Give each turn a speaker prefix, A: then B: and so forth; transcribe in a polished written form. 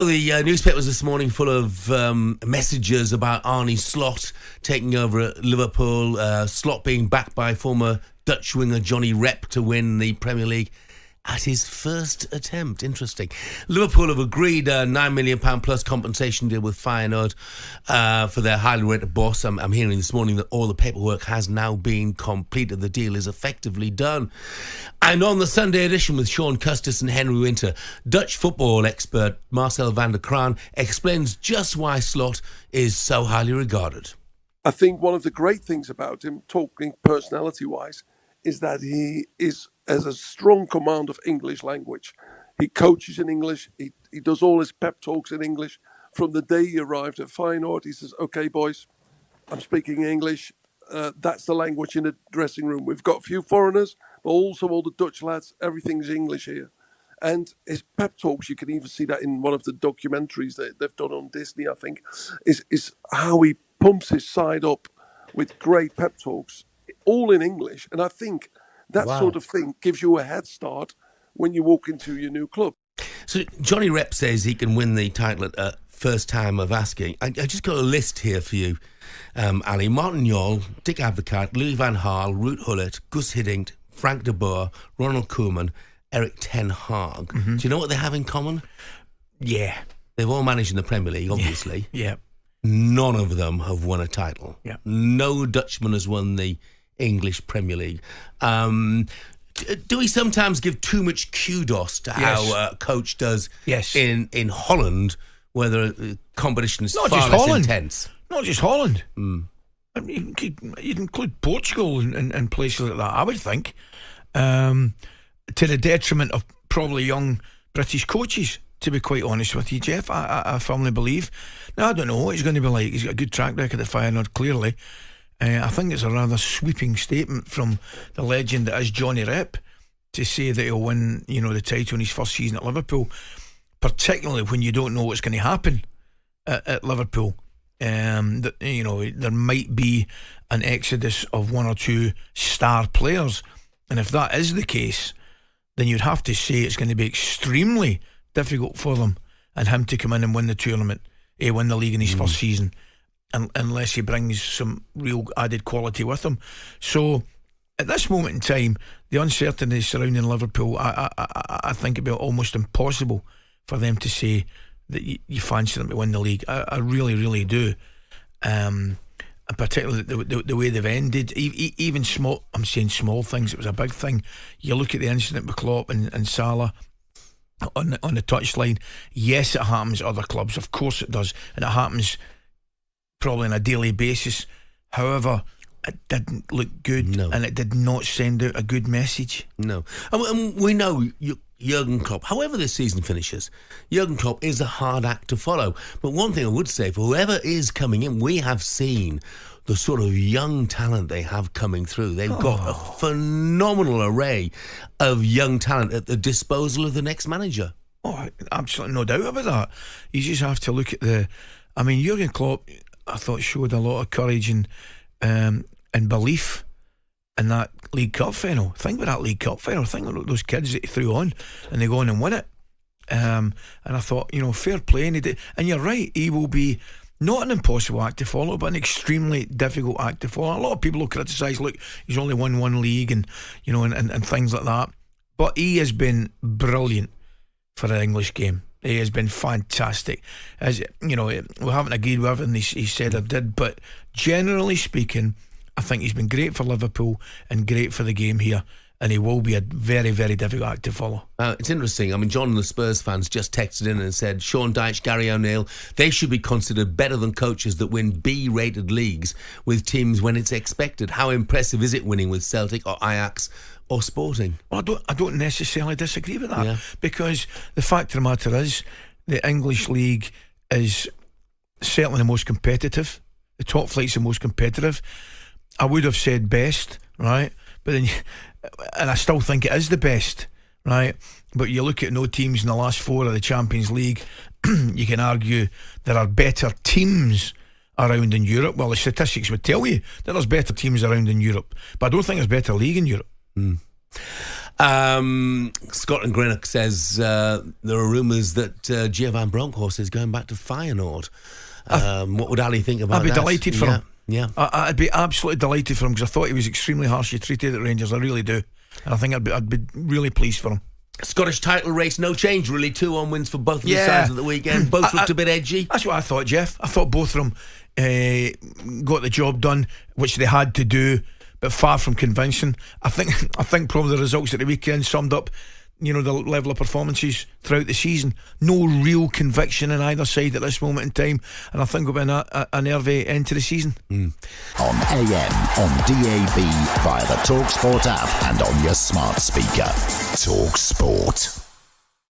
A: The newspapers this morning full of messages about Arne Slot taking over at Liverpool, Slot being backed by former Dutch winger Johnny Rep to win the Premier League at his first attempt. Interesting. Liverpool have agreed a £9 million plus compensation deal with Feyenoord for their highly rated boss. I'm hearing this morning that all the paperwork has now been completed. The deal is effectively done. And on the Sunday edition with Sean Custis and Henry Winter, Dutch football expert Marcel van der Kraan explains just why Slot is so highly regarded.
B: I think one of the great things about him, talking personality-wise, is that he has a strong command of English language. He coaches in English. He does all his pep talks in English. From the day he arrived at Feyenoord, he says, "Okay, boys, I'm speaking English. That's the language in the dressing room. We've got a few foreigners, but also all the Dutch lads. Everything's English here." And his pep talks, you can even see that in one of the documentaries that they've done on Disney, I think, is how he pumps his side up with great pep talks, all in English. And I think that sort of thing gives you a head start when you walk into your new club.
A: So Johnny Rep says he can win the title at first time of asking. I just got a list here for you, Ali. Martin Jol, Dick Advocaat, Louis van Gaal, Ruud Gullit, Gus Hiddink, Frank de Boer, Ronald Koeman, Erik ten Hag. Mm-hmm. Do you know what they have in common?
C: Yeah.
A: They've all managed in the Premier League, obviously.
C: Yeah.
A: None of them have won a title.
C: Yeah.
A: No Dutchman has won the English Premier League. Do we sometimes give too much kudos to how a coach does in Holland, where the competition is far less intense?
C: Not just Holland. I mean, you'd include Portugal and places like that, I would think, to the detriment of probably young British coaches, to be quite honest with you, Jeff. I firmly believe. Now, I don't know what he's going to be like. He's got a good track record at Feyenoord, clearly. I think it's a rather sweeping statement from the legend that is Johnny Rep to say that he'll win, the title in his first season at Liverpool, particularly when you don't know what's going to happen at Liverpool. That there might be an exodus of one or two star players, and if that is the case, then you'd have to say it's going to be extremely difficult for them and him to come in and win the tournament, win the league in his first season. Unless he brings some real added quality with him. So at this moment in time, the uncertainty surrounding Liverpool, I think it'd be almost impossible for them to say that you fancy them to win the league. I really, really do. And particularly the way they've ended, even small, I'm saying small things, it was a big thing. You look at the incident with Klopp and Salah on the touchline. Yes, it happens at other clubs, of course it does, and it happens probably on a daily basis. However, it didn't look good, and it did not send out a good message.
A: No. And we know Jurgen Klopp, however this season finishes, Jurgen Klopp is a hard act to follow. But one thing I would say, for whoever is coming in, we have seen the sort of young talent they have coming through. They've got a phenomenal array of young talent at the disposal of the next manager.
C: Oh, absolutely no doubt about that. You just have to look at Jurgen Klopp, I thought, showed a lot of courage and belief in that League Cup final. Think about that League Cup final. Think about those kids that he threw on and they go on and win it. And I thought, fair play. And he did. And you're right, he will be not an impossible act to follow, but an extremely difficult act to follow. A lot of people will criticise, look, he's only won one league and things like that. But he has been brilliant for the English game. He has been fantastic. As we haven't agreed with everything he said or did, but generally speaking, I think he's been great for Liverpool and great for the game here, and he will be a very, very difficult act to follow.
A: It's interesting. John and the Spurs fans just texted in and said Sean Dyche, Gary O'Neill, they should be considered better than coaches that win B-rated leagues with teams when it's expected. How impressive is it winning with Celtic or Ajax or Sporting?
C: Well, I don't necessarily disagree with that, because the fact of the matter is the English league is certainly the most competitive. The top flight's the most competitive. I would have said best, right? But then, and I still think it is the best, right? But you look at no teams in the last four of the Champions League, you can argue there are better teams around in Europe. Well, the statistics would tell you that there's better teams around in Europe, but I don't think there's better league in Europe.
A: Scotland Greenock says there are rumours that Gio Bronckhorst is going back to Feyenoord. What would Ali think about that?
C: I'd be delighted for him.
A: Yeah.
C: I'd be absolutely delighted for him, because I thought he was extremely harshly treated at Rangers. I really do. And I think I'd be really pleased for him.
A: Scottish title race, no change really. 2-1 wins for both of the sides at the weekend. Both looked a bit edgy.
C: That's what I thought, Jeff. I thought both of them got the job done, which they had to do, but far from convincing. I think probably the results at the weekend summed up, the level of performances throughout the season. No real conviction in either side at this moment in time, and I think it'll be a nervy end to the season.
D: On AM, on DAB, via the talkSPORT app, and on your smart speaker. talkSPORT.